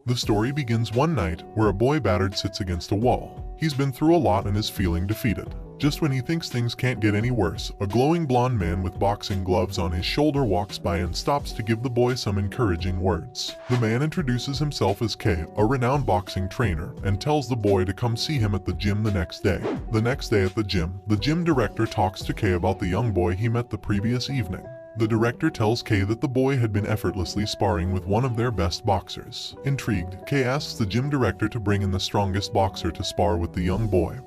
The story begins one night where a boy battered sits against a wall. He's been through a lot and is feeling defeated. Just when he thinks things can't get any worse, a glowing blonde man with boxing gloves on his shoulder walks by and stops to give the boy some encouraging words. The man introduces himself as Kay, a renowned boxing trainer, and tells the boy to come see him at the gym the next day. The next day at the gym director talks to Kay about the young boy he met the previous evening. The director tells Kay that the boy had been effortlessly sparring with one of their best boxers. Intrigued, Kay asks the gym director to bring in the strongest boxer to spar with the young boy,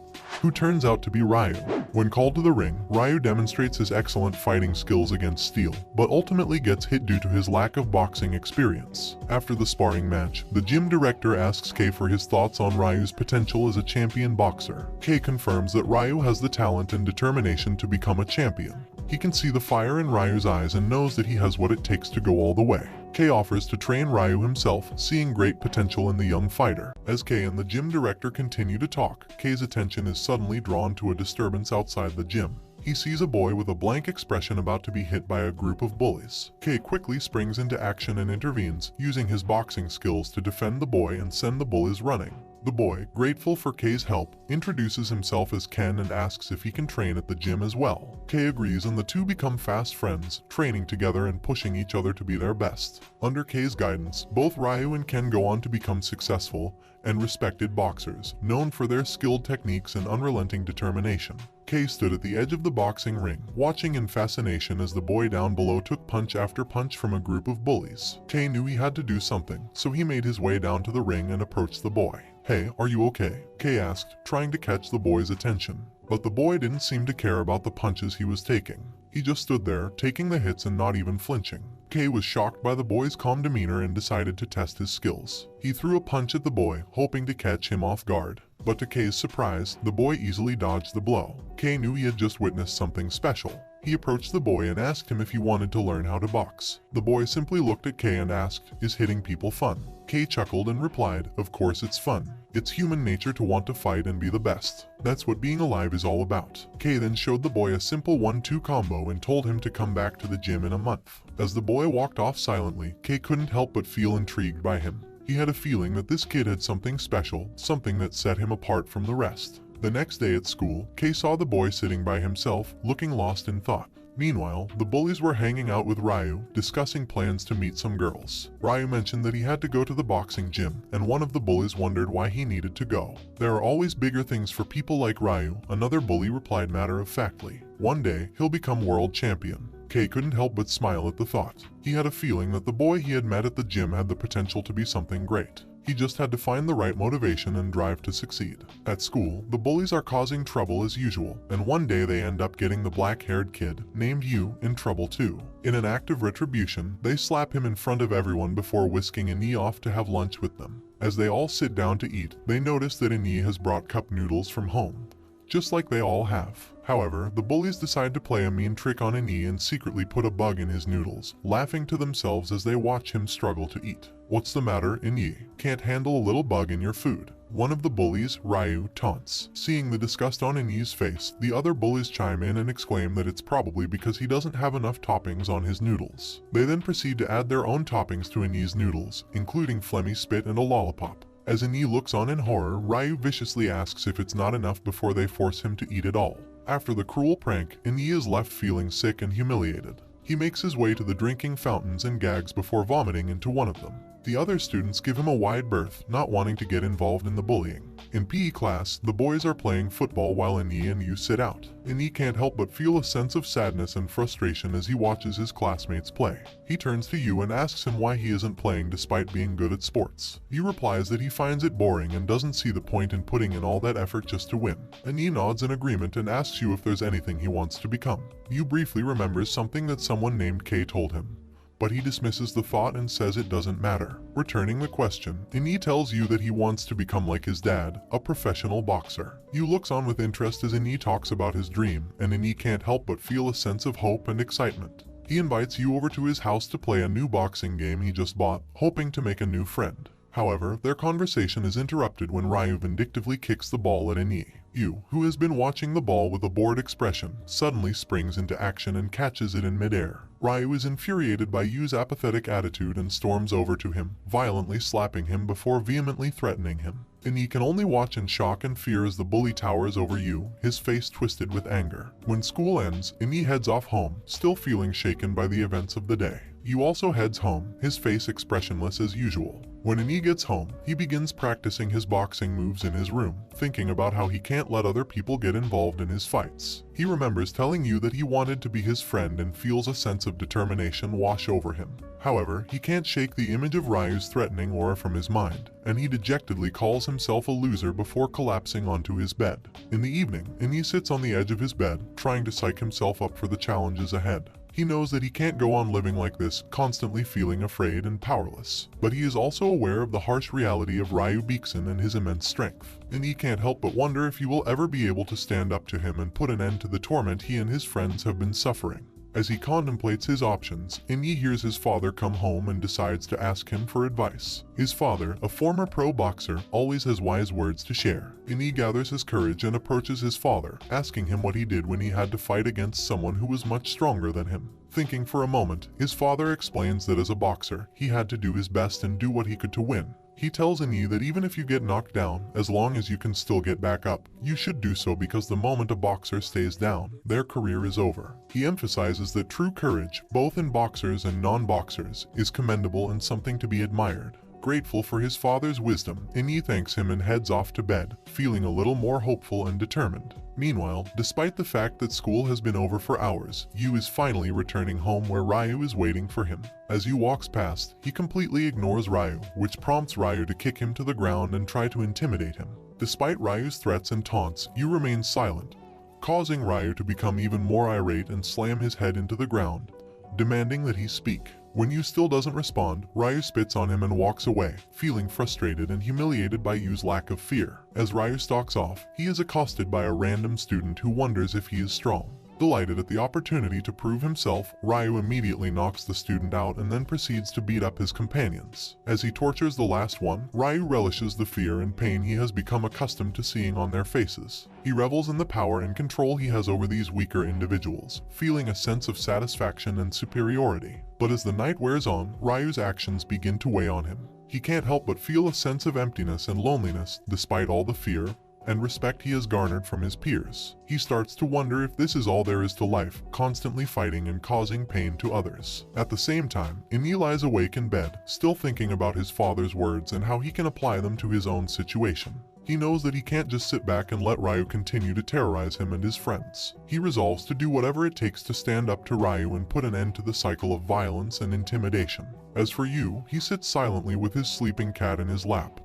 who turns out to be Ryu. When called to the ring, Ryu demonstrates his excellent fighting skills against steel, but ultimately gets hit due to his lack of boxing experience. After the sparring match, the gym director asks Kay for his thoughts on Ryu's potential as a champion boxer. Kay confirms that Ryu has the talent and determination to become a champion. He can see the fire in Ryu's eyes and knows that he has what it takes to go all the way. Kay offers to train Ryu himself, seeing great potential in the young fighter. As Kay and the gym director continue to talk, Kay's attention is suddenly drawn to a disturbance outside the gym. He sees a boy with a blank expression about to be hit by a group of bullies. Kay quickly springs into action and intervenes, using his boxing skills to defend the boy and send the bullies running. The boy, grateful for Kay's help, introduces himself as Ken and asks if he can train at the gym as well. Kay agrees and the two become fast friends, training together and pushing each other to be their best. Under Kay's guidance, both Ryu and Ken go on to become successful and respected boxers, known for their skilled techniques and unrelenting determination. Kay stood at the edge of the boxing ring, watching in fascination as the boy down below took punch after punch from a group of bullies. Kay knew he had to do something, so he made his way down to the ring and approached the boy. "Hey, are you okay?" Kay asked, trying to catch the boy's attention. But the boy didn't seem to care about the punches he was taking. He just stood there, taking the hits and not even flinching. Kay was shocked by the boy's calm demeanor and decided to test his skills. He threw a punch at the boy, hoping to catch him off guard. But to Kay's surprise, the boy easily dodged the blow. Kay knew he had just witnessed something special. He approached the boy and asked him if he wanted to learn how to box. The boy simply looked at Kay and asked, "Is hitting people fun?" Kay chuckled and replied, "Of course it's fun. It's human nature to want to fight and be the best. That's what being alive is all about." Kay then showed the boy a simple 1-2 combo and told him to come back to the gym in a month. As the boy walked off silently, Kay couldn't help but feel intrigued by him. He had a feeling that this kid had something special, something that set him apart from the rest. The next day at school, Kay saw the boy sitting by himself, looking lost in thought. Meanwhile, the bullies were hanging out with Ryu, discussing plans to meet some girls. Ryu mentioned that he had to go to the boxing gym, and one of the bullies wondered why he needed to go. "There are always bigger things for people like Ryu," another bully replied matter-of-factly. "One day, he'll become world champion." Kay couldn't help but smile at the thought. He had a feeling that the boy he had met at the gym had the potential to be something great. He just had to find the right motivation and drive to succeed. At school, the bullies are causing trouble as usual, and one day they end up getting the black-haired kid, named Yu, in trouble too. In an act of retribution, they slap him in front of everyone before whisking Annie off to have lunch with them. As they all sit down to eat, they notice that Annie has brought cup noodles from home, just like they all have. However, the bullies decide to play a mean trick on Annie and secretly put a bug in his noodles, laughing to themselves as they watch him struggle to eat. "What's the matter, Annie? Can't handle a little bug in your food?" One of the bullies, Ryu, taunts. Seeing the disgust on Annie's face, the other bullies chime in and exclaim that it's probably because he doesn't have enough toppings on his noodles. They then proceed to add their own toppings to Annie's noodles, including phlegmy spit and a lollipop. As Annie looks on in horror, Ryu viciously asks if it's not enough before they force him to eat it all. After the cruel prank, Annie is left feeling sick and humiliated. He makes his way to the drinking fountains and gags before vomiting into one of them. The other students give him a wide berth, not wanting to get involved in the bullying. In PE class, the boys are playing football while Annie and Yu sit out. Annie can't help but feel a sense of sadness and frustration as he watches his classmates play. He turns to Yu and asks him why he isn't playing despite being good at sports. Yu replies that he finds it boring and doesn't see the point in putting in all that effort just to win. Annie nods in agreement and asks Yu if there's anything he wants to become. Yu briefly remembers something that someone named Kay told him, but he dismisses the thought and says it doesn't matter. Returning the question, Annie tells Yu that he wants to become like his dad, a professional boxer. Yu looks on with interest as Annie talks about his dream, and Annie can't help but feel a sense of hope and excitement. He invites Yu over to his house to play a new boxing game he just bought, hoping to make a new friend. However, their conversation is interrupted when Ryu vindictively kicks the ball at Inii. Yu, who has been watching the ball with a bored expression, suddenly springs into action and catches it in midair. Ryu is infuriated by Yu's apathetic attitude and storms over to him, violently slapping him before vehemently threatening him. Inii can only watch in shock and fear as the bully towers over Yu, his face twisted with anger. When school ends, Inii heads off home, still feeling shaken by the events of the day. Yu also heads home, his face expressionless as usual. When Inii gets home, he begins practicing his boxing moves in his room, thinking about how he can't let other people get involved in his fights. He remembers telling Yu that he wanted to be his friend and feels a sense of determination wash over him. However, he can't shake the image of Ryu's threatening aura from his mind, and he dejectedly calls himself a loser before collapsing onto his bed. In the evening, Inii sits on the edge of his bed, trying to psych himself up for the challenges ahead. He knows that he can't go on living like this, constantly feeling afraid and powerless. But he is also aware of the harsh reality of Ryu Beekson and his immense strength. And he can't help but wonder if he will ever be able to stand up to him and put an end to the torment he and his friends have been suffering. As he contemplates his options, Inii hears his father come home and decides to ask him for advice. His father, a former pro boxer, always has wise words to share. Inii gathers his courage and approaches his father, asking him what he did when he had to fight against someone who was much stronger than him. Thinking for a moment, his father explains that as a boxer, he had to do his best and do what he could to win. He tells Inii that even if you get knocked down, as long as you can still get back up, you should do so because the moment a boxer stays down, their career is over. He emphasizes that true courage, both in boxers and non-boxers, is commendable and something to be admired. Grateful for his father's wisdom, Inii thanks him and heads off to bed, feeling a little more hopeful and determined. Meanwhile, despite the fact that school has been over for hours, Yu is finally returning home where Ryu is waiting for him. As Yu walks past, he completely ignores Ryu, which prompts Ryu to kick him to the ground and try to intimidate him. Despite Ryu's threats and taunts, Yu remains silent, causing Ryu to become even more irate and slam his head into the ground, demanding that he speak. When Yu still doesn't respond, Ryu spits on him and walks away, feeling frustrated and humiliated by Yu's lack of fear. As Ryu stalks off, he is accosted by a random student who wonders if he is strong. Delighted at the opportunity to prove himself, Ryu immediately knocks the student out and then proceeds to beat up his companions. As he tortures the last one, Ryu relishes the fear and pain he has become accustomed to seeing on their faces. He revels in the power and control he has over these weaker individuals, feeling a sense of satisfaction and superiority. But as the night wears on, Ryu's actions begin to weigh on him. He can't help but feel a sense of emptiness and loneliness despite all the fear and respect he has garnered from his peers. He starts to wonder if this is all there is to life, constantly fighting and causing pain to others. At the same time, Inii lies awake in bed, still thinking about his father's words and how he can apply them to his own situation. He knows that he can't just sit back and let Ryu continue to terrorize him and his friends. He resolves to do whatever it takes to stand up to Ryu and put an end to the cycle of violence and intimidation. As for Yu, he sits silently with his sleeping cat in his lap,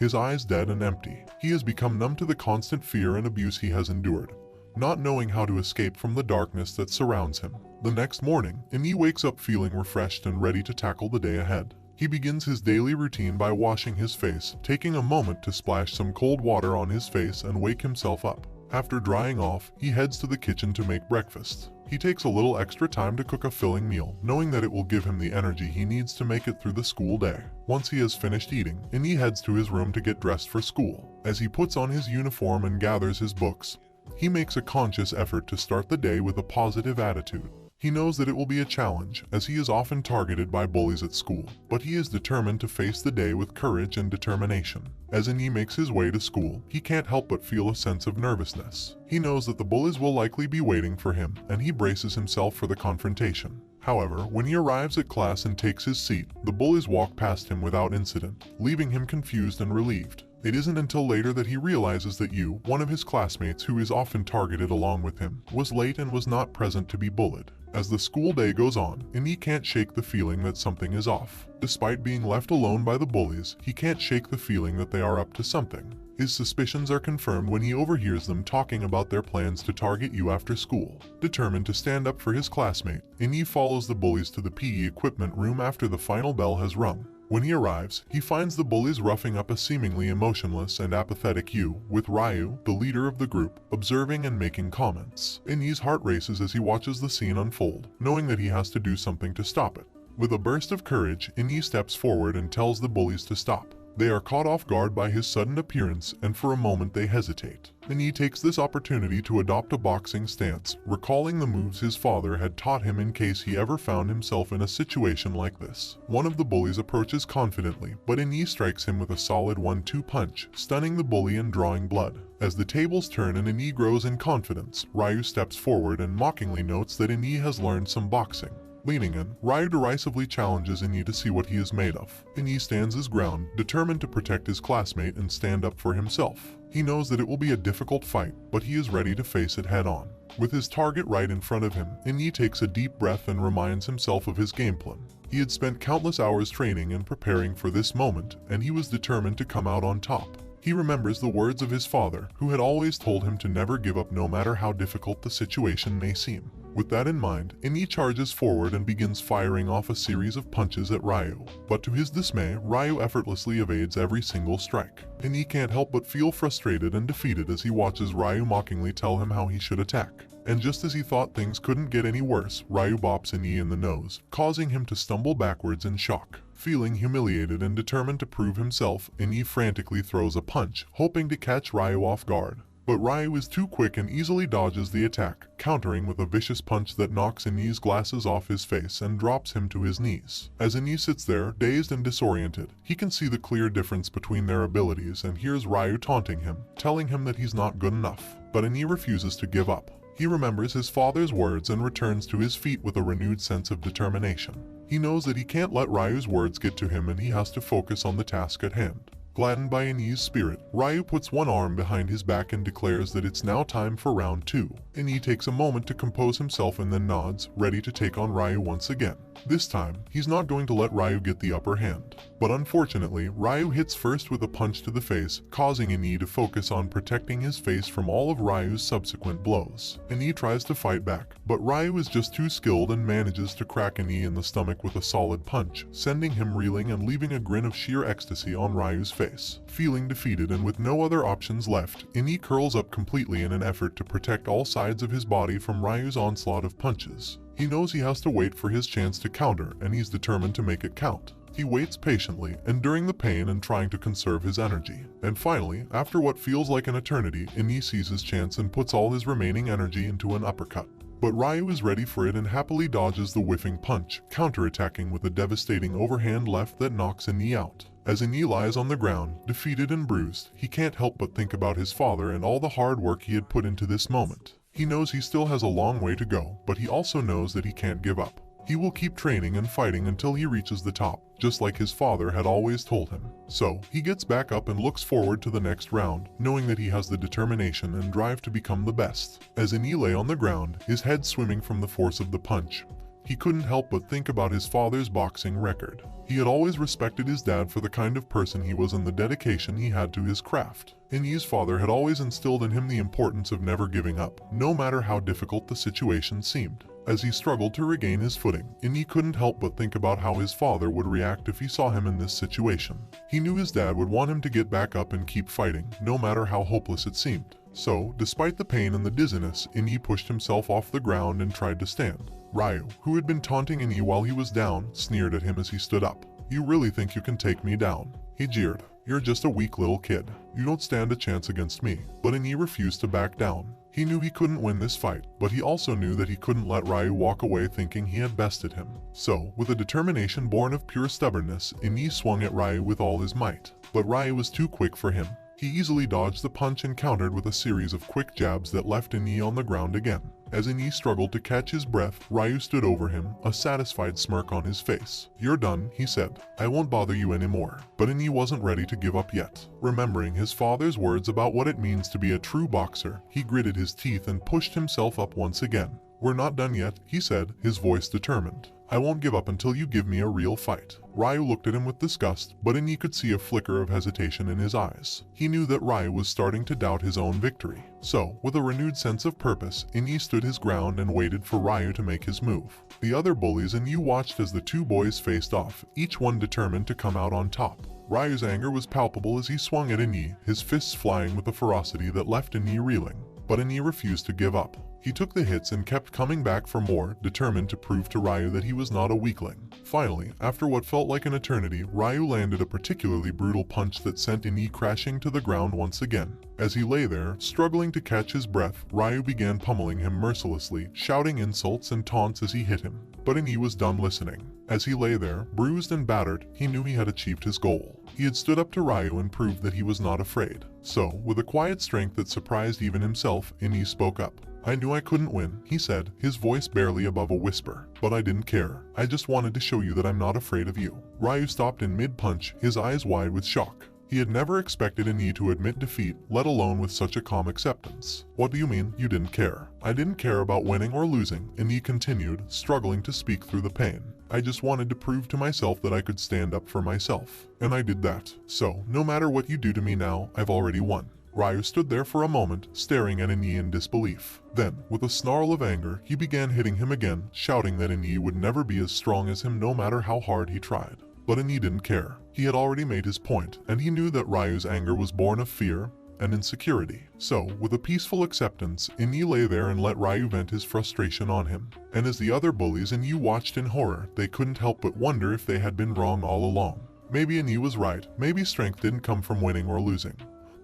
his eyes dead and empty. He has become numb to the constant fear and abuse he has endured, not knowing how to escape from the darkness that surrounds him. The next morning, Inii wakes up feeling refreshed and ready to tackle the day ahead. He begins his daily routine by washing his face, taking a moment to splash some cold water on his face and wake himself up. After drying off, he heads to the kitchen to make breakfast. He takes a little extra time to cook a filling meal, knowing that it will give him the energy he needs to make it through the school day. Once he has finished eating, Inii heads to his room to get dressed for school. As he puts on his uniform and gathers his books, he makes a conscious effort to start the day with a positive attitude. He knows that it will be a challenge, as he is often targeted by bullies at school, but he is determined to face the day with courage and determination. As Inii makes his way to school, he can't help but feel a sense of nervousness. He knows that the bullies will likely be waiting for him, and he braces himself for the confrontation. However, when he arrives at class and takes his seat, the bullies walk past him without incident, leaving him confused and relieved. It isn't until later that he realizes that Yu, one of his classmates who is often targeted along with him, was late and was not present to be bullied. As the school day goes on, Inii can't shake the feeling that something is off. Despite being left alone by the bullies, he can't shake the feeling that they are up to something. His suspicions are confirmed when he overhears them talking about their plans to target Yu after school. Determined to stand up for his classmate, Inii follows the bullies to the PE equipment room after the final bell has rung. When he arrives, he finds the bullies roughing up a seemingly emotionless and apathetic Yu, with Ryu, the leader of the group, observing and making comments. Inii's heart races as he watches the scene unfold, knowing that he has to do something to stop it. With a burst of courage, Inii steps forward and tells the bullies to stop. They are caught off guard by his sudden appearance, and for a moment they hesitate. Innie takes this opportunity to adopt a boxing stance, recalling the moves his father had taught him in case he ever found himself in a situation like this. One of the bullies approaches confidently, but Innie strikes him with a solid 1-2 punch, stunning the bully and drawing blood. As the tables turn and Innie grows in confidence, Ryu steps forward and mockingly notes that Innie has learned some boxing. Leaning in, Ryu derisively challenges Innie to see what he is made of. Innie stands his ground, determined to protect his classmate and stand up for himself. He knows that it will be a difficult fight, but he is ready to face it head on. With his target right in front of him, Innie takes a deep breath and reminds himself of his game plan. He had spent countless hours training and preparing for this moment, and he was determined to come out on top. He remembers the words of his father, who had always told him to never give up no matter how difficult the situation may seem. With that in mind, Innie charges forward and begins firing off a series of punches at Ryu. But to his dismay, Ryu effortlessly evades every single strike. Innie can't help but feel frustrated and defeated as he watches Ryu mockingly tell him how he should attack. And just as he thought things couldn't get any worse, Ryu bops Innie in the nose, causing him to stumble backwards in shock. Feeling humiliated and determined to prove himself, Innie frantically throws a punch, hoping to catch Ryu off guard. But Ryu is too quick and easily dodges the attack, countering with a vicious punch that knocks Innie's glasses off his face and drops him to his knees. As Innie sits there, dazed and disoriented, he can see the clear difference between their abilities and hears Ryu taunting him, telling him that he's not good enough. But Innie refuses to give up. He remembers his father's words and returns to his feet with a renewed sense of determination. He knows that he can't let Ryu's words get to him and he has to focus on the task at hand. Gladdened by Innie's spirit, Ryu puts one arm behind his back and declares that it's now time for round 2. Innie takes a moment to compose himself and then nods, ready to take on Ryu once again. This time, he's not going to let Ryu get the upper hand. But unfortunately, Ryu hits first with a punch to the face, causing Innie to focus on protecting his face from all of Ryu's subsequent blows. Innie tries to fight back, but Ryu is just too skilled and manages to crack Innie in the stomach with a solid punch, sending him reeling and leaving a grin of sheer ecstasy on Ryu's face. Feeling defeated and with no other options left, Innie curls up completely in an effort to protect all sides of his body from Ryu's onslaught of punches. He knows he has to wait for his chance to counter, and he's determined to make it count. He waits patiently, enduring the pain and trying to conserve his energy. And finally, after what feels like an eternity, Innie sees his chance and puts all his remaining energy into an uppercut. But Ryu is ready for it and happily dodges the whiffing punch, counterattacking with a devastating overhand left that knocks Innie out. As Innie lies on the ground, defeated and bruised, he can't help but think about his father and all the hard work he had put into this moment. He knows he still has a long way to go, but he also knows that he can't give up. He will keep training and fighting until he reaches the top, just like his father had always told him. So, he gets back up and looks forward to the next round, knowing that he has the determination and drive to become the best. As Innie lay on the ground, his head swimming from the force of the punch, he couldn't help but think about his father's boxing record. He had always respected his dad for the kind of person he was and the dedication he had to his craft. Innie's father had always instilled in him the importance of never giving up, no matter how difficult the situation seemed. As he struggled to regain his footing, Innie couldn't help but think about how his father would react if he saw him in this situation. He knew his dad would want him to get back up and keep fighting, no matter how hopeless it seemed. So, despite the pain and the dizziness, Innie pushed himself off the ground and tried to stand. Ryu, who had been taunting Innie while he was down, sneered at him as he stood up. "You really think you can take me down?" he jeered. "You're just a weak little kid. You don't stand a chance against me." But Innie refused to back down. He knew he couldn't win this fight, but he also knew that he couldn't let Ryu walk away thinking he had bested him. So, with a determination born of pure stubbornness, Innie swung at Ryu with all his might. But Ryu was too quick for him. He easily dodged the punch and countered with a series of quick jabs that left Innie on the ground again. As Innie struggled to catch his breath, Ryu stood over him, a satisfied smirk on his face. "You're done," he said. "I won't bother you anymore." But Innie wasn't ready to give up yet. Remembering his father's words about what it means to be a true boxer, he gritted his teeth and pushed himself up once again. "We're not done yet," he said, his voice determined. "I won't give up until you give me a real fight." Ryu looked at him with disgust, but Innie could see a flicker of hesitation in his eyes. He knew that Ryu was starting to doubt his own victory. So, with a renewed sense of purpose, Innie stood his ground and waited for Ryu to make his move. The other bullies and you watched as the two boys faced off, each one determined to come out on top. Ryu's anger was palpable as he swung at Innie, his fists flying with a ferocity that left Innie reeling. But Innie refused to give up. He took the hits and kept coming back for more, determined to prove to Ryu that he was not a weakling. Finally, after what felt like an eternity, Ryu landed a particularly brutal punch that sent Ini crashing to the ground once again. As he lay there, struggling to catch his breath, Ryu began pummeling him mercilessly, shouting insults and taunts as he hit him. But Ini was done listening. As he lay there, bruised and battered, he knew he had achieved his goal. He had stood up to Ryu and proved that he was not afraid. So, with a quiet strength that surprised even himself, Ini spoke up. "I knew I couldn't win," he said, his voice barely above a whisper. "But I didn't care. I just wanted to show you that I'm not afraid of you." Ryu stopped in mid-punch, his eyes wide with shock. He had never expected Ini to admit defeat, let alone with such a calm acceptance. "What do you mean, you didn't care?" "I didn't care about winning or losing," Ini continued, struggling to speak through the pain. "I just wanted to prove to myself that I could stand up for myself. And I did that. So, no matter what you do to me now, I've already won." Ryu stood there for a moment, staring at Ini in disbelief. Then, with a snarl of anger, he began hitting him again, shouting that Ini would never be as strong as him no matter how hard he tried. But Ini didn't care. He had already made his point, and he knew that Ryu's anger was born of fear and insecurity. So, with a peaceful acceptance, Ini lay there and let Ryu vent his frustration on him. And as the other bullies and you watched in horror, they couldn't help but wonder if they had been wrong all along. Maybe Ini was right. Maybe strength didn't come from winning or losing,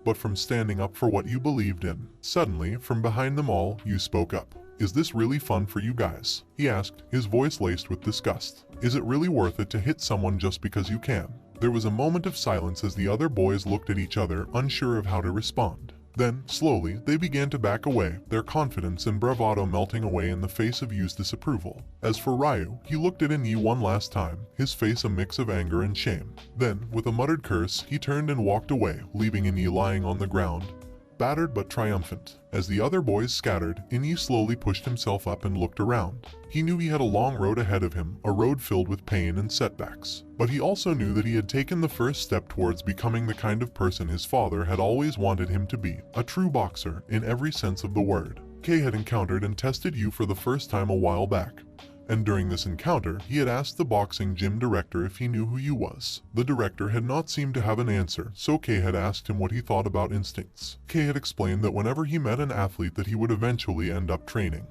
but from standing up for what you believed in. Suddenly, from behind them all, you spoke up. "Is this really fun for you guys?" he asked, his voice laced with disgust. "Is it really worth it to hit someone just because you can?" There was a moment of silence as the other boys looked at each other, unsure of how to respond. Then, slowly, they began to back away, their confidence and bravado melting away in the face of Yu's disapproval. As for Ryu, he looked at Ini one last time, his face a mix of anger and shame. Then, with a muttered curse, he turned and walked away, leaving Ini lying on the ground, battered but triumphant. As the other boys scattered, Ini slowly pushed himself up and looked around. He knew he had a long road ahead of him, a road filled with pain and setbacks. But he also knew that he had taken the first step towards becoming the kind of person his father had always wanted him to be, a true boxer in every sense of the word. Kay had encountered and tested Yu for the first time a while back. And during this encounter, he had asked the boxing gym director if he knew who Yu was. The director had not seemed to have an answer, so Kay had asked him what he thought about instincts. Kay had explained that whenever he met an athlete that he would eventually end up training,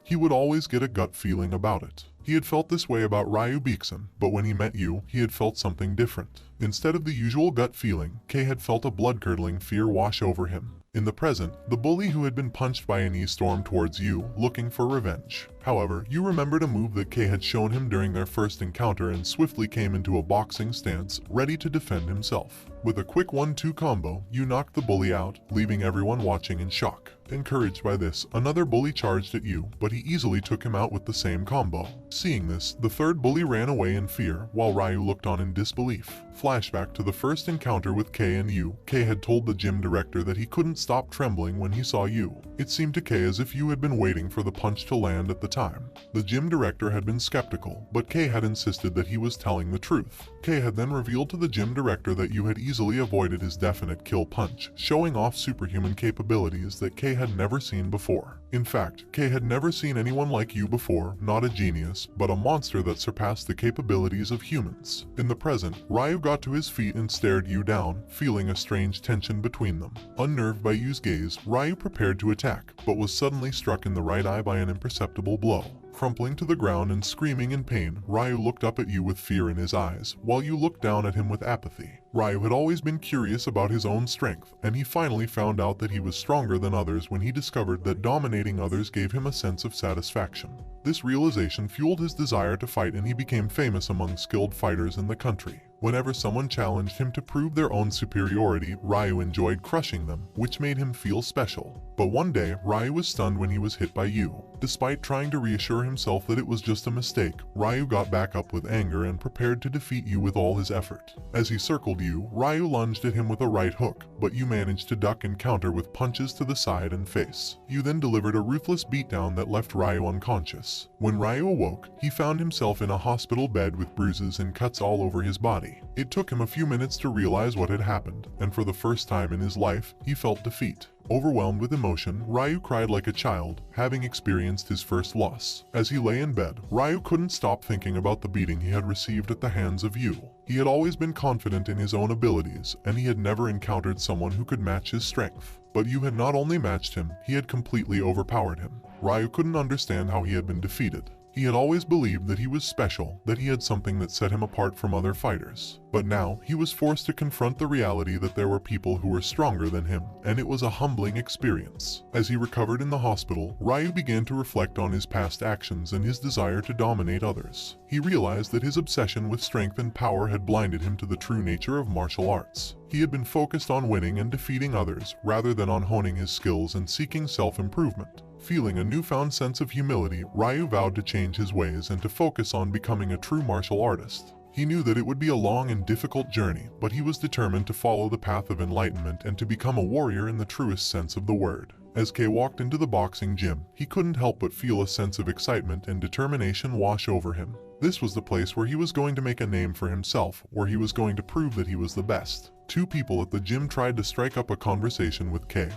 he would always get a gut feeling about it. He had felt this way about Ryu Beekson, but when he met Yu, he had felt something different. Instead of the usual gut feeling, Kay had felt a blood-curdling fear wash over him. In the present, the bully who had been punched by Ani stormed towards Yu, looking for revenge. However, Yu remembered a move that Kay had shown him during their first encounter and swiftly came into a boxing stance, ready to defend himself. With a quick 1-2 combo, Yu knocked the bully out, leaving everyone watching in shock. Encouraged by this, another bully charged at Yu, but he easily took him out with the same combo. Seeing this, the third bully ran away in fear, while Ryu looked on in disbelief. Flashback to the first encounter with Kay and Yu. Kay had told the gym director that he couldn't stop trembling when he saw Yu. It seemed to Kay as if Yu had been waiting for the punch to land at the time. The gym director had been skeptical, but Kay had insisted that he was telling the truth. Kay had then revealed to the gym director that Yu had easily avoided his definite kill punch, showing off superhuman capabilities that Kay had never seen before. In fact, Kay had never seen anyone like Yu before, not a genius, but a monster that surpassed the capabilities of humans. In the present, Ryu got to his feet and stared Yu down, feeling a strange tension between them. Unnerved by Yu's gaze, Ryu prepared to attack, but was suddenly struck in the right eye by an imperceptible blow. Crumpling to the ground and screaming in pain, Ryu looked up at Yu with fear in his eyes, while Yu looked down at him with apathy. Ryu had always been curious about his own strength, and he finally found out that he was stronger than others when he discovered that dominating others gave him a sense of satisfaction. This realization fueled his desire to fight, and he became famous among skilled fighters in the country. Whenever someone challenged him to prove their own superiority, Ryu enjoyed crushing them, which made him feel special. But one day, Ryu was stunned when he was hit by Yu. Despite trying to reassure himself that it was just a mistake, Ryu got back up with anger and prepared to defeat Yu with all his effort. As he circled Yu, Ryu lunged at him with a right hook, but Yu managed to duck and counter with punches to the side and face. Yu then delivered a ruthless beatdown that left Ryu unconscious. When Ryu awoke, he found himself in a hospital bed with bruises and cuts all over his body. It took him a few minutes to realize what had happened, and for the first time in his life, he felt defeat. Overwhelmed with emotion, Ryu cried like a child, having experienced his first loss. As he lay in bed, Ryu couldn't stop thinking about the beating he had received at the hands of Yu. He had always been confident in his own abilities, and he had never encountered someone who could match his strength. But you had not only matched him, he had completely overpowered him. Ryu couldn't understand how he had been defeated. He had always believed that he was special, that he had something that set him apart from other fighters. But now, he was forced to confront the reality that there were people who were stronger than him, and it was a humbling experience. As he recovered in the hospital, Ryu began to reflect on his past actions and his desire to dominate others. He realized that his obsession with strength and power had blinded him to the true nature of martial arts. He had been focused on winning and defeating others, rather than on honing his skills and seeking self-improvement. Feeling a newfound sense of humility, Ryu vowed to change his ways and to focus on becoming a true martial artist. He knew that it would be a long and difficult journey, but he was determined to follow the path of enlightenment and to become a warrior in the truest sense of the word. As Kei walked into the boxing gym, he couldn't help but feel a sense of excitement and determination wash over him. This was the place where he was going to make a name for himself, where he was going to prove that he was the best. Two people at the gym tried to strike up a conversation with Kei,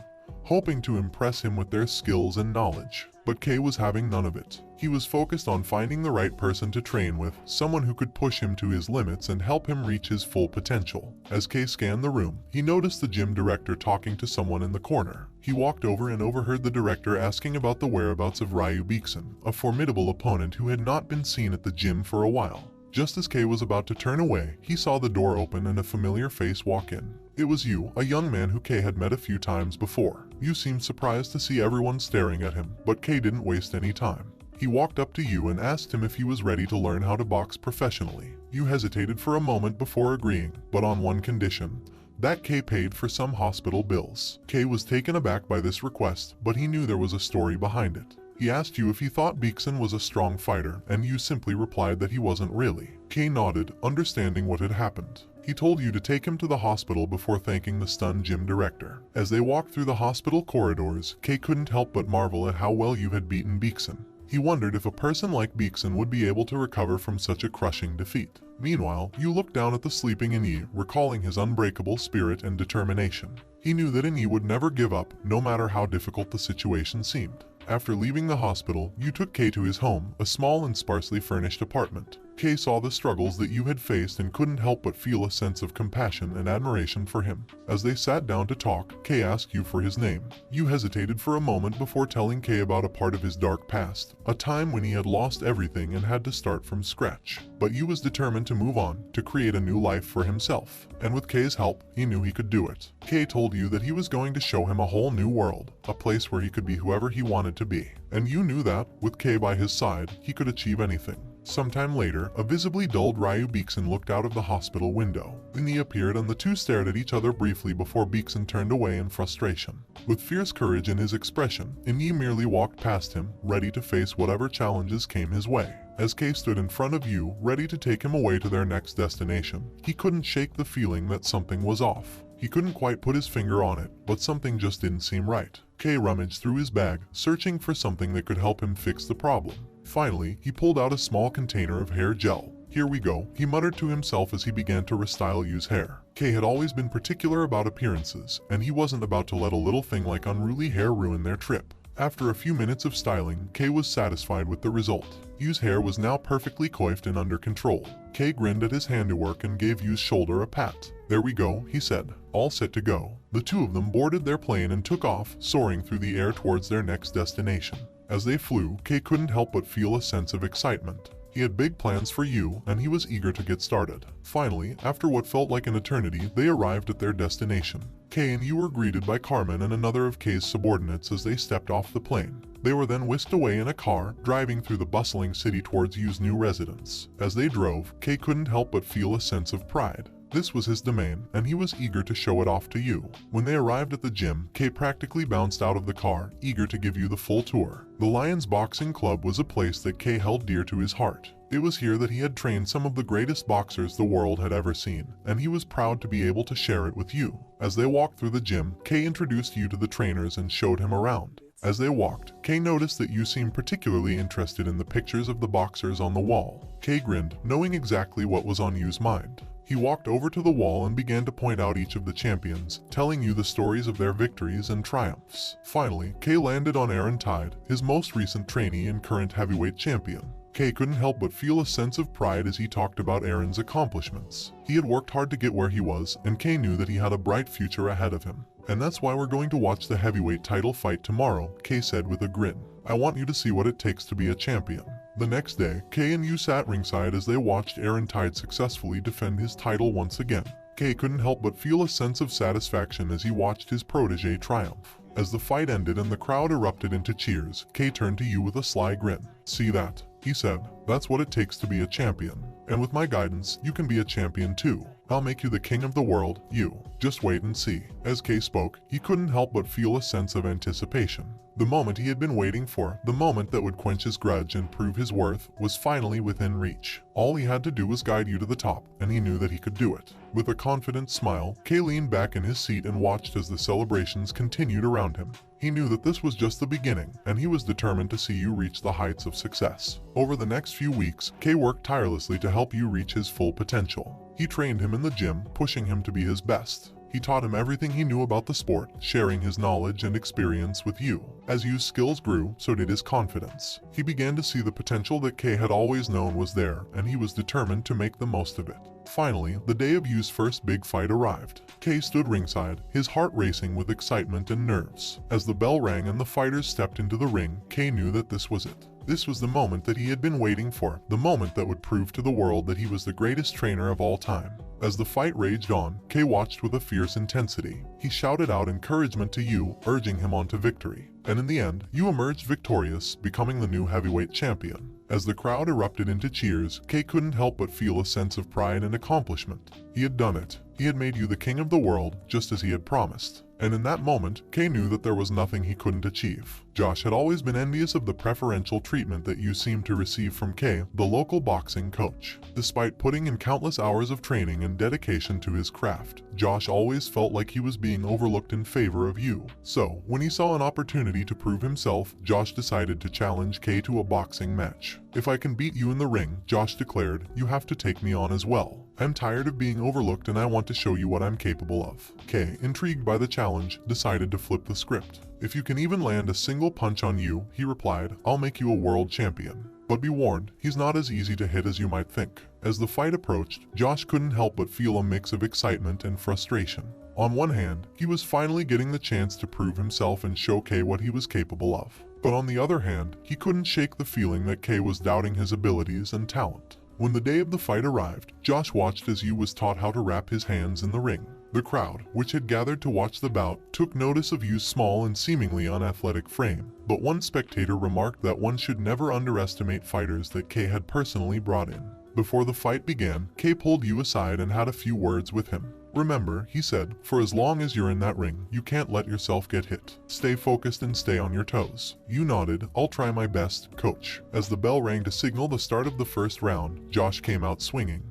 hoping to impress him with their skills and knowledge. But Kei was having none of it. He was focused on finding the right person to train with, someone who could push him to his limits and help him reach his full potential. As Kei scanned the room, he noticed the gym director talking to someone in the corner. He walked over and overheard the director asking about the whereabouts of Ryu Beekson, a formidable opponent who had not been seen at the gym for a while. Just as Kei was about to turn away, he saw the door open and a familiar face walk in. It was you, a young man who Kei had met a few times before. You seemed surprised to see everyone staring at him, but Kei didn't waste any time. He walked up to you and asked him if he was ready to learn how to box professionally. You hesitated for a moment before agreeing, but on one condition: that Kei paid for some hospital bills. Kei was taken aback by this request, but he knew there was a story behind it. He asked you if he thought Beekson was a strong fighter, and you simply replied that he wasn't really. Kei nodded, understanding what had happened. He told you to take him to the hospital before thanking the stunned gym director. As they walked through the hospital corridors, Kei couldn't help but marvel at how well you had beaten Beekson. He wondered if a person like Beekson would be able to recover from such a crushing defeat. Meanwhile, you looked down at the sleeping Inyi, recalling his unbreakable spirit and determination. He knew that Inyi would never give up, no matter how difficult the situation seemed. After leaving the hospital, you took Kei to his home, a small and sparsely furnished apartment. Kei saw the struggles that you had faced and couldn't help but feel a sense of compassion and admiration for him. As they sat down to talk, Kei asked you for his name. You hesitated for a moment before telling Kei about a part of his dark past, a time when he had lost everything and had to start from scratch. But you was determined to move on, to create a new life for himself. And with Kei's help, he knew he could do it. Kei told you that he was going to show him a whole new world, a place where he could be whoever he wanted to be. And you knew that, with Kei by his side, he could achieve anything. Sometime later, a visibly dulled Ryu Beekson looked out of the hospital window. Inyi appeared and the two stared at each other briefly before Beekson turned away in frustration. With fierce courage in his expression, Inyi merely walked past him, ready to face whatever challenges came his way. As Kei stood in front of you, ready to take him away to their next destination, he couldn't shake the feeling that something was off. He couldn't quite put his finger on it, but something just didn't seem right. Kei rummaged through his bag, searching for something that could help him fix the problem. Finally, he pulled out a small container of hair gel. Here we go, he muttered to himself as he began to restyle Yu's hair. Kei had always been particular about appearances, and he wasn't about to let a little thing like unruly hair ruin their trip. After a few minutes of styling, Kei was satisfied with the result. Yu's hair was now perfectly coiffed and under control. Kei grinned at his handiwork and gave Yu's shoulder a pat. There we go, he said, all set to go. The two of them boarded their plane and took off, soaring through the air towards their next destination. As they flew, Kei couldn't help but feel a sense of excitement. He had big plans for Yu, and he was eager to get started. Finally, after what felt like an eternity, they arrived at their destination. Kei and Yu were greeted by Carmen and another of Kei's subordinates as they stepped off the plane. They were then whisked away in a car, driving through the bustling city towards Yu's new residence. As they drove, Kei couldn't help but feel a sense of pride. This was his domain, and he was eager to show it off to Yu. When they arrived at the gym, Kei practically bounced out of the car, eager to give Yu the full tour. The Lions Boxing Club was a place that Kei held dear to his heart. It was here that he had trained some of the greatest boxers the world had ever seen, and he was proud to be able to share it with Yu. As they walked through the gym, Kei introduced Yu to the trainers and showed him around. As they walked, Kei noticed that Yu seemed particularly interested in the pictures of the boxers on the wall. Kei grinned, knowing exactly what was on Yu's mind. He walked over to the wall and began to point out each of the champions, telling you the stories of their victories and triumphs. Finally, Kei landed on Aaron Tide, his most recent trainee and current heavyweight champion. Kay couldn't help but feel a sense of pride as he talked about Aaron's accomplishments. He had worked hard to get where he was, and Kay knew that he had a bright future ahead of him. "And that's why we're going to watch the heavyweight title fight tomorrow," Kay said with a grin. "I want you to see what it takes to be a champion." The next day, Kay and Yu sat ringside as they watched Aaron Tide successfully defend his title once again. Kay couldn't help but feel a sense of satisfaction as he watched his protege triumph. As the fight ended and the crowd erupted into cheers, Kay turned to Yu with a sly grin. "See that?" he said. "That's what it takes to be a champion. And with my guidance, you can be a champion too. I'll make you the king of the world, Yu. Just wait and see." As Kay spoke, he couldn't help but feel a sense of anticipation. The moment he had been waiting for, the moment that would quench his grudge and prove his worth, was finally within reach. All he had to do was guide Yu to the top, and he knew that he could do it. With a confident smile, Kay leaned back in his seat and watched as the celebrations continued around him. He knew that this was just the beginning, and he was determined to see Yu reach the heights of success. Over the next few weeks, Kay worked tirelessly to help Yu reach his full potential. He trained him in the gym, pushing him to be his best. He taught him everything he knew about the sport, sharing his knowledge and experience with Yu. As Yu's skills grew, so did his confidence. He began to see the potential that Kay had always known was there, and he was determined to make the most of it. Finally, the day of Yu's first big fight arrived. Kay stood ringside, his heart racing with excitement and nerves. As the bell rang and the fighters stepped into the ring, Kay knew that this was it. This was the moment that he had been waiting for, the moment that would prove to the world that he was the greatest trainer of all time. As the fight raged on, Kay watched with a fierce intensity. He shouted out encouragement to Yu, urging him on to victory. And in the end, Yu emerged victorious, becoming the new heavyweight champion. As the crowd erupted into cheers, Kay couldn't help but feel a sense of pride and accomplishment. He had done it. He had made Yu the king of the world, just as he had promised. And in that moment, Kay knew that there was nothing he couldn't achieve. Josh had always been envious of the preferential treatment that Yu seemed to receive from Kay, the local boxing coach. Despite putting in countless hours of training and dedication to his craft, Josh always felt like he was being overlooked in favor of Yu. So, when he saw an opportunity to prove himself, Josh decided to challenge Kay to a boxing match. "If I can beat you in the ring," Josh declared, "you have to take me on as well. I'm tired of being overlooked and I want to show you what I'm capable of." Kay, intrigued by the challenge, decided to flip the script. "If you can even land a single punch on Yu," he replied, "I'll make you a world champion. But be warned, he's not as easy to hit as you might think." As the fight approached, Josh couldn't help but feel a mix of excitement and frustration. On one hand, he was finally getting the chance to prove himself and show Kay what he was capable of. But on the other hand, he couldn't shake the feeling that Kay was doubting his abilities and talent. When the day of the fight arrived, Josh watched as Yu was taught how to wrap his hands in the ring. The crowd, which had gathered to watch the bout, took notice of Yu's small and seemingly unathletic frame. But one spectator remarked that one should never underestimate fighters that Kay had personally brought in. Before the fight began, Kay pulled Yu aside and had a few words with him. "Remember," he said, "for as long as you're in that ring, you can't let yourself get hit. Stay focused and stay on your toes." Yu nodded. "I'll try my best, coach." As the bell rang to signal the start of the first round, Josh came out swinging,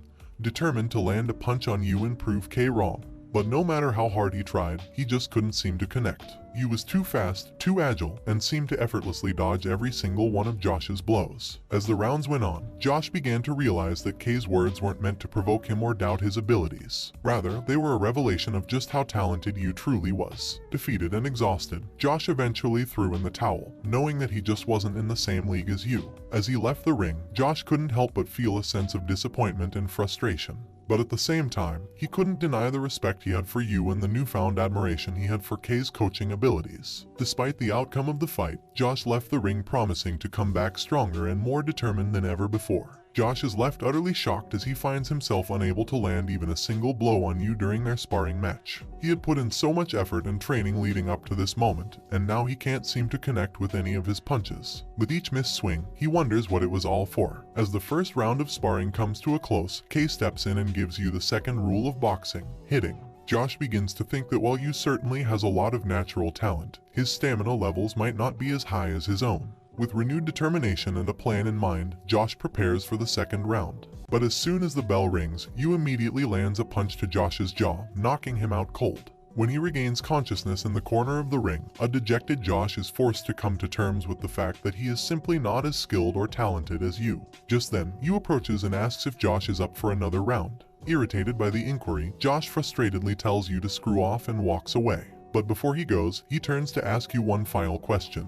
determined to land a punch on Yu and prove Kay wrong. But no matter how hard he tried, he just couldn't seem to connect. Yu was too fast, too agile, and seemed to effortlessly dodge every single one of Josh's blows. As the rounds went on, Josh began to realize that Kay's words weren't meant to provoke him or doubt his abilities. Rather, they were a revelation of just how talented Yu truly was. Defeated and exhausted, Josh eventually threw in the towel, knowing that he just wasn't in the same league as Yu. As he left the ring, Josh couldn't help but feel a sense of disappointment and frustration. But at the same time, he couldn't deny the respect he had for Yu and the newfound admiration he had for Kay's coaching abilities. Despite the outcome of the fight, Josh left the ring promising to come back stronger and more determined than ever before. Josh is left utterly shocked as he finds himself unable to land even a single blow on Yu during their sparring match. He had put in so much effort and training leading up to this moment, and now he can't seem to connect with any of his punches. With each missed swing, he wonders what it was all for. As the first round of sparring comes to a close, Kay steps in and gives Yu the second rule of boxing: hitting. Josh begins to think that while Yu certainly has a lot of natural talent, his stamina levels might not be as high as his own. With renewed determination and a plan in mind, Josh prepares for the second round. But as soon as the bell rings, Yu immediately lands a punch to Josh's jaw, knocking him out cold. When he regains consciousness in the corner of the ring, a dejected Josh is forced to come to terms with the fact that he is simply not as skilled or talented as Yu. Just then, Yu approaches and asks if Josh is up for another round. Irritated by the inquiry, Josh frustratedly tells Yu to screw off and walks away. But before he goes, he turns to ask Yu one final question.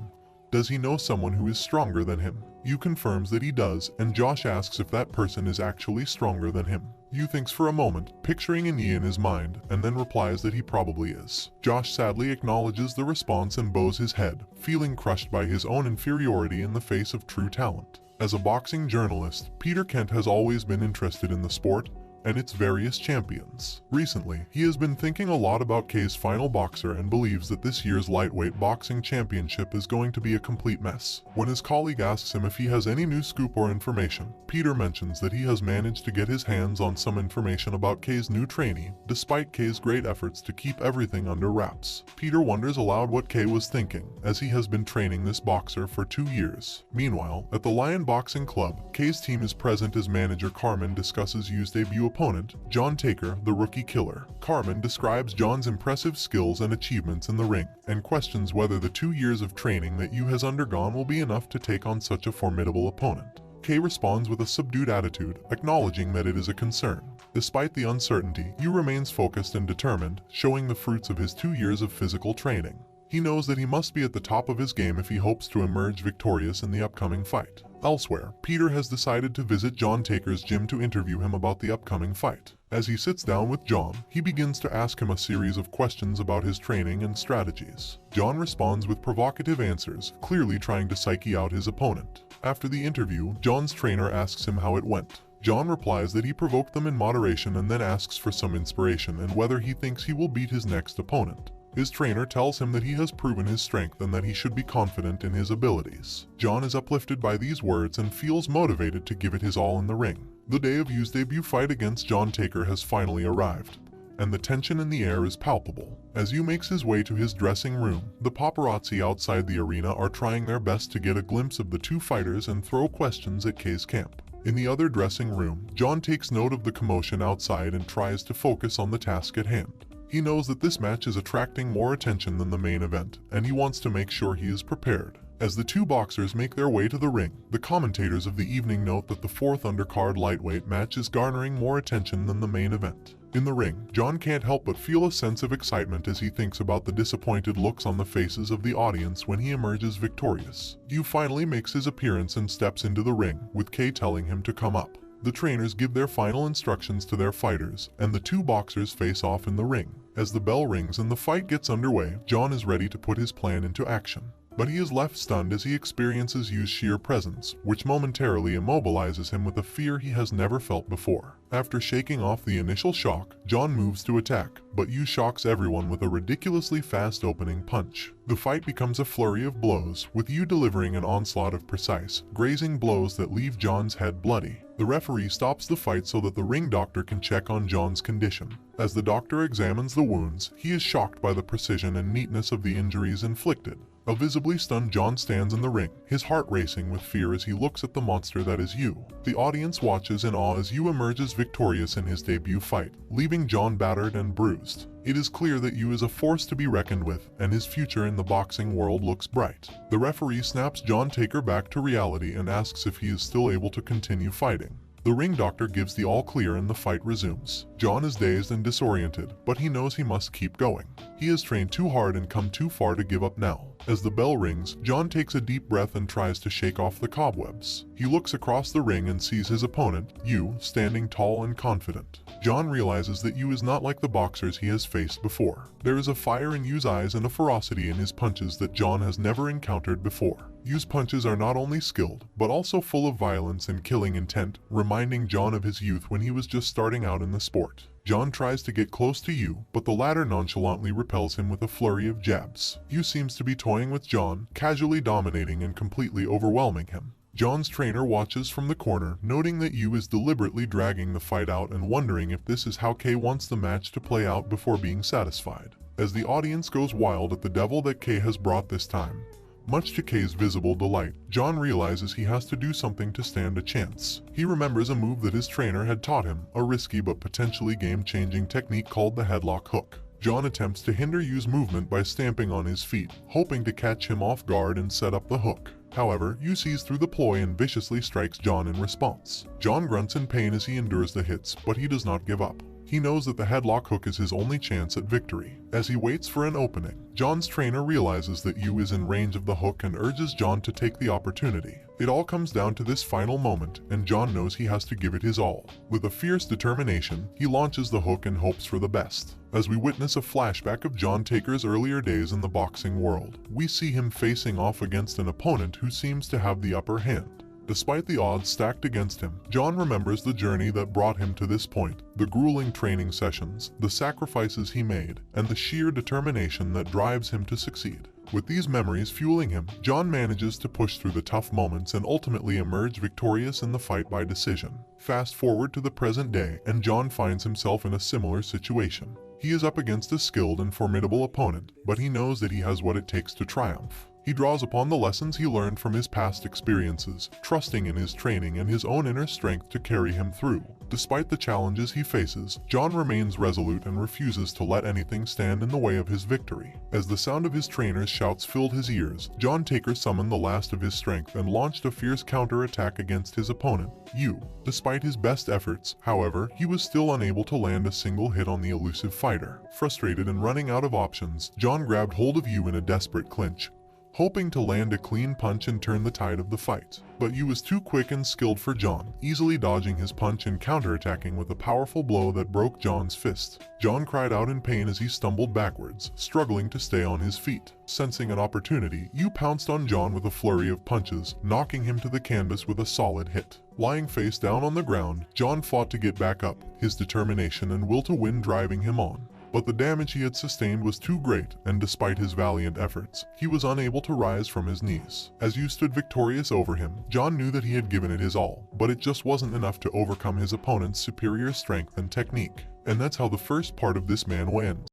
Does he know someone who is stronger than him? Yu confirms that he does, and Josh asks if that person is actually stronger than him. Yu thinks for a moment, picturing an E in his mind, and then replies that he probably is. Josh sadly acknowledges the response and bows his head, feeling crushed by his own inferiority in the face of true talent. As a boxing journalist, Peter Kent has always been interested in the sport and its various champions. Recently, he has been thinking a lot about K's final boxer and believes that this year's lightweight boxing championship is going to be a complete mess. When his colleague asks him if he has any new scoop or information, Peter mentions that he has managed to get his hands on some information about K's new trainee, despite K's great efforts to keep everything under wraps. Peter wonders aloud what K was thinking, as he has been training this boxer for 2 years. Meanwhile, at the Lion Boxing Club, K's team is present as manager Carmen discusses Yu's debut opponent, John Taker, the rookie killer. Carmen describes John's impressive skills and achievements in the ring, and questions whether the 2 years of training that Yu has undergone will be enough to take on such a formidable opponent. Kay responds with a subdued attitude, acknowledging that it is a concern. Despite the uncertainty, Yu remains focused and determined, showing the fruits of his 2 years of physical training. He knows that he must be at the top of his game if he hopes to emerge victorious in the upcoming fight. Elsewhere, Peter has decided to visit John Taker's gym to interview him about the upcoming fight. As he sits down with John, he begins to ask him a series of questions about his training and strategies. John responds with provocative answers, clearly trying to psyche out his opponent. After the interview, John's trainer asks him how it went. John replies that he provoked them in moderation and then asks for some inspiration and whether he thinks he will beat his next opponent. His trainer tells him that he has proven his strength and that he should be confident in his abilities. John is uplifted by these words and feels motivated to give it his all in the ring. The day of Yu's debut fight against John Taker has finally arrived, and the tension in the air is palpable. As Yu makes his way to his dressing room, the paparazzi outside the arena are trying their best to get a glimpse of the two fighters and throw questions at K's camp. In the other dressing room, John takes note of the commotion outside and tries to focus on the task at hand. He knows that this match is attracting more attention than the main event, and he wants to make sure he is prepared. As the two boxers make their way to the ring, the commentators of the evening note that the fourth undercard lightweight match is garnering more attention than the main event. In the ring, John can't help but feel a sense of excitement as he thinks about the disappointed looks on the faces of the audience when he emerges victorious. Yu finally makes his appearance and steps into the ring, with Kay telling him to come up. The trainers give their final instructions to their fighters, and the two boxers face off in the ring. As the bell rings and the fight gets underway, John is ready to put his plan into action. But he is left stunned as he experiences Yu's sheer presence, which momentarily immobilizes him with a fear he has never felt before. After shaking off the initial shock, John moves to attack, but Yu shocks everyone with a ridiculously fast opening punch. The fight becomes a flurry of blows, with Yu delivering an onslaught of precise, grazing blows that leave John's head bloody. The referee stops the fight so that the ring doctor can check on John's condition. As the doctor examines the wounds, he is shocked by the precision and neatness of the injuries inflicted. A visibly stunned John stands in the ring, his heart racing with fear as he looks at the monster that is Yu. The audience watches in awe as Yu emerges victorious in his debut fight, leaving John battered and bruised. It is clear that Yu is a force to be reckoned with, and his future in the boxing world looks bright. The referee snaps John Taker back to reality and asks if he is still able to continue fighting. The ring doctor gives the all clear and the fight resumes. John is dazed and disoriented, but he knows he must keep going. He has trained too hard and come too far to give up now. As the bell rings, John takes a deep breath and tries to shake off the cobwebs. He looks across the ring and sees his opponent, Yu, standing tall and confident. John realizes that Yu is not like the boxers he has faced before. There is a fire in Yu's eyes and a ferocity in his punches that John has never encountered before. Yu's punches are not only skilled, but also full of violence and killing intent, reminding John of his youth when he was just starting out in the sport. John tries to get close to Yu, but the latter nonchalantly repels him with a flurry of jabs. Yu seems to be toying with John, casually dominating and completely overwhelming him. John's trainer watches from the corner, noting that Yu is deliberately dragging the fight out and wondering if this is how Kay wants the match to play out before being satisfied. As the audience goes wild at the devil that Kay has brought this time, much to Kay's visible delight, John realizes he has to do something to stand a chance. He remembers a move that his trainer had taught him, a risky but potentially game-changing technique called the headlock hook. John attempts to hinder Yu's movement by stamping on his feet, hoping to catch him off guard and set up the hook. However, Yu sees through the ploy and viciously strikes John in response. John grunts in pain as he endures the hits, but he does not give up. He knows that the headlock hook is his only chance at victory. As he waits for an opening, John's trainer realizes that Yu is in range of the hook and urges John to take the opportunity. It all comes down to this final moment, and John knows he has to give it his all. With a fierce determination, he launches the hook and hopes for the best. As we witness a flashback of John Taker's earlier days in the boxing world, we see him facing off against an opponent who seems to have the upper hand. Despite the odds stacked against him, John remembers the journey that brought him to this point, the grueling training sessions, the sacrifices he made, and the sheer determination that drives him to succeed. With these memories fueling him, John manages to push through the tough moments and ultimately emerge victorious in the fight by decision. Fast forward to the present day, and John finds himself in a similar situation. He is up against a skilled and formidable opponent, but he knows that he has what it takes to triumph. He draws upon the lessons he learned from his past experiences, trusting in his training and his own inner strength to carry him through. Despite the challenges he faces, John remains resolute and refuses to let anything stand in the way of his victory. As the sound of his trainer's shouts filled his ears, John Taker summoned the last of his strength and launched a fierce counter-attack against his opponent, Yu. Despite his best efforts, however, he was still unable to land a single hit on the elusive fighter. Frustrated and running out of options, John grabbed hold of Yu in a desperate clinch, hoping to land a clean punch and turn the tide of the fight. But Yu was too quick and skilled for John, easily dodging his punch and counterattacking with a powerful blow that broke John's fist. John cried out in pain as he stumbled backwards, struggling to stay on his feet. Sensing an opportunity, Yu pounced on John with a flurry of punches, knocking him to the canvas with a solid hit. Lying face down on the ground, John fought to get back up, his determination and will to win driving him on. But the damage he had sustained was too great, and despite his valiant efforts, he was unable to rise from his knees. As Yu stood victorious over him, John knew that he had given it his all, but it just wasn't enough to overcome his opponent's superior strength and technique. And that's how the first part of this man ends.